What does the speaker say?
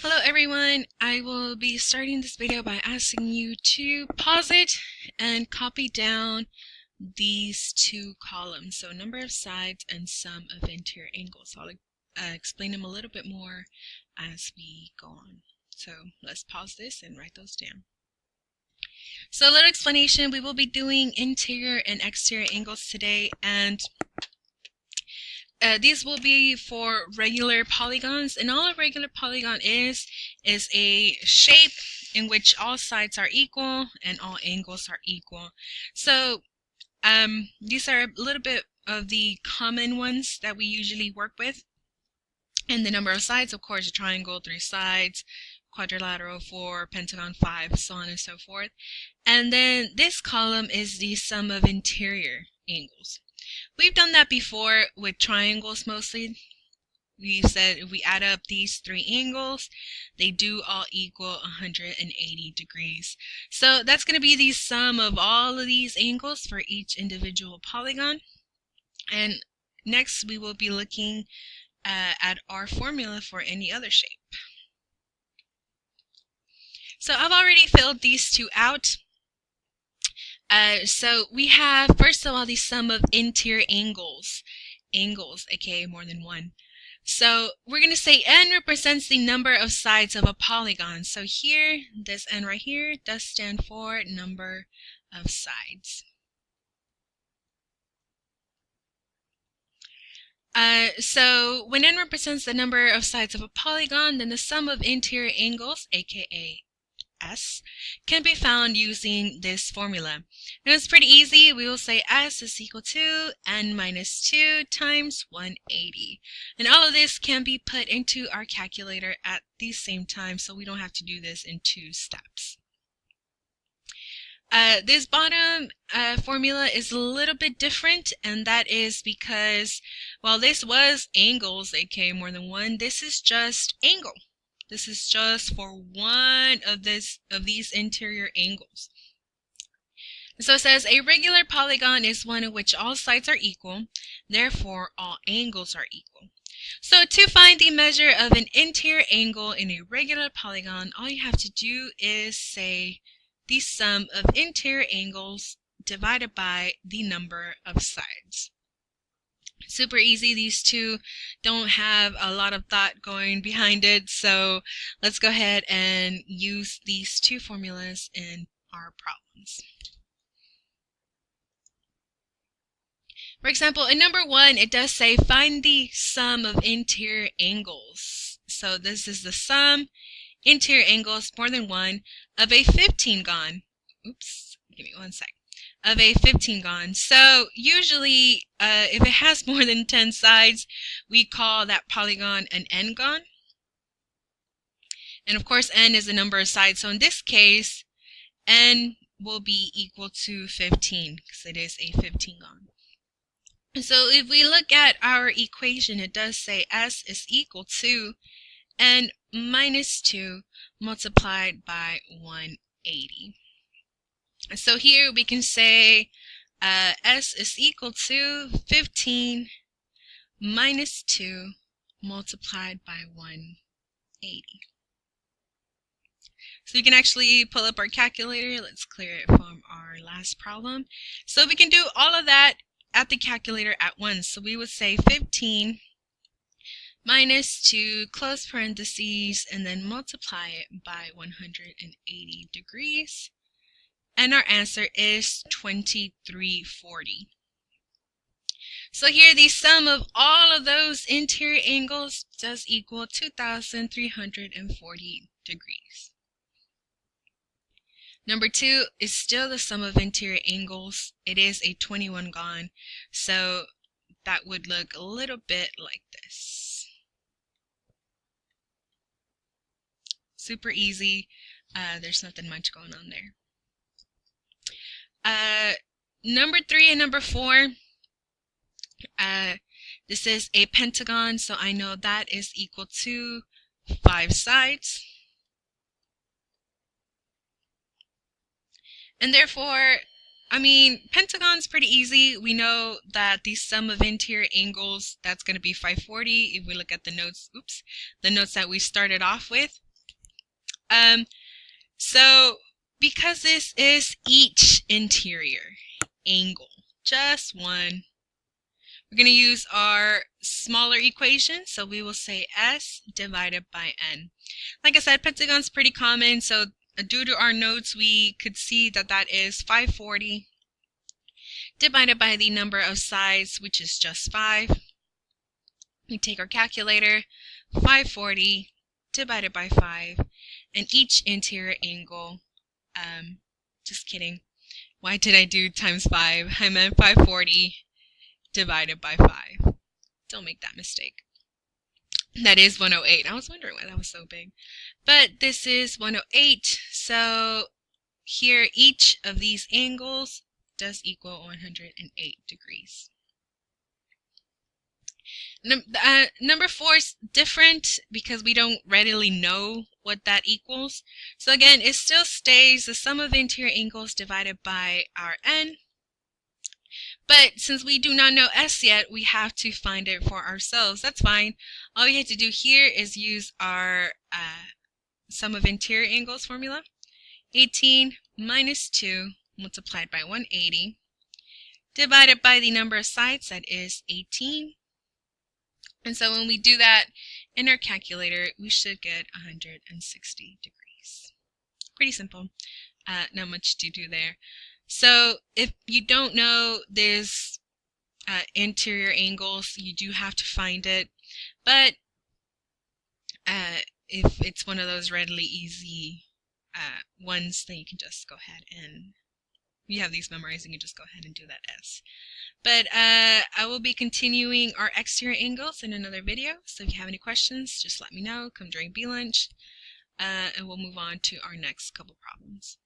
Hello everyone, I will be starting this video by asking you to pause it and copy down these two columns. So number of sides and sum of interior angles. I'll explain them a little bit more as we go on. So let's pause this and write those down. So a little explanation, we will be doing interior and exterior angles today, and these will be for regular polygons, and all a regular polygon is a shape in which all sides are equal and all angles are equal. So these are a little bit of the common ones that we usually work with. And the number of sides, of course, a triangle, 3 sides, quadrilateral, 4, pentagon, 5, so on and so forth. And then this column is the sum of interior angles. We've done that before with triangles mostly. We said if we add up these 3 angles, they do all equal 180 degrees. So that's going to be the sum of all of these angles for each individual polygon. And next we will be looking at our formula for any other shape. So I've already filled these two out. So we have, first of all, the sum of interior angles, aka more than one. So we're going to say n represents the number of sides of a polygon. So here, this n right here does stand for number of sides. So when n represents the number of sides of a polygon, then the sum of interior angles, aka S, can be found using this formula. And it's pretty easy. We will say S is equal to n minus 2 times 180. And all of this can be put into our calculator at the same time, so we don't have to do this in 2 steps. This bottom formula is a little bit different, and that is because, while this was angles, aka more than one, this is just angle. This is just for one of these interior angles. So it says a regular polygon is one in which all sides are equal, therefore all angles are equal. So to find the measure of an interior angle in a regular polygon, all you have to do is say the sum of interior angles divided by the number of sides. Super easy. These two don't have a lot of thought going behind it, so let's go ahead and use these two formulas in our problems. For example, in number 1, it does say find the sum of interior angles. So this is the sum, interior angles, more than one, of a 15gon. Oops, give me one sec. Of a 15gon. So usually if it has more than 10 sides, we call that polygon an n-gon. And of course n is the number of sides, so in this case n will be equal to 15 because it is a 15gon. So if we look at our equation, it does say S is equal to n minus 2 multiplied by 180. So here we can say S is equal to 15 minus 2 multiplied by 180. So we can actually pull up our calculator. Let's clear it from our last problem. So we can do all of that at the calculator at once. So we would say 15 minus 2, close parentheses, and then multiply it by 180 degrees. And our answer is 2340. So here the sum of all of those interior angles does equal 2340 degrees. Number 2 is still the sum of interior angles. It is a 21gon, so that would look a little bit like this. Super easy. There's nothing much going on there. Number 3 and number 4, this is a pentagon, so I know that is equal to 5 sides. And therefore, pentagon's pretty easy. We know that the sum of interior angles, that's going to be 540. If we look at the notes, the notes that we started off with, So because this is each interior angle, just one, we're going to use our smaller equation. So we will say S divided by N. Like I said, pentagon's pretty common. So due to our notes, we could see that that is 540 divided by the number of sides, which is just 5. We take our calculator, 540 divided by 5, and each interior angle, just kidding. Why did I do times 5? I meant 540 divided by 5. Don't make that mistake. That is 108. I was wondering why that was so big. But this is 108, so here each of these angles does equal 108 degrees. Number 4 is different because we don't readily know what that equals. So again, it still stays the sum of the interior angles divided by our n. But since we do not know s yet, we have to find it for ourselves. That's fine. All we have to do here is use our sum of interior angles formula. 18 minus 2 multiplied by 180 divided by the number of sides, that is 18. And so when we do that in our calculator, we should get 160 degrees. Pretty simple. Not much to do there. So if you don't know this interior angles, you do have to find it. But if it's one of those readily easy ones, then you can just go ahead and you have these memorized, and you just go ahead and do that S. But I will be continuing our exterior angles in another video. So if you have any questions, just let me know. Come during B lunch, and we'll move on to our next couple problems.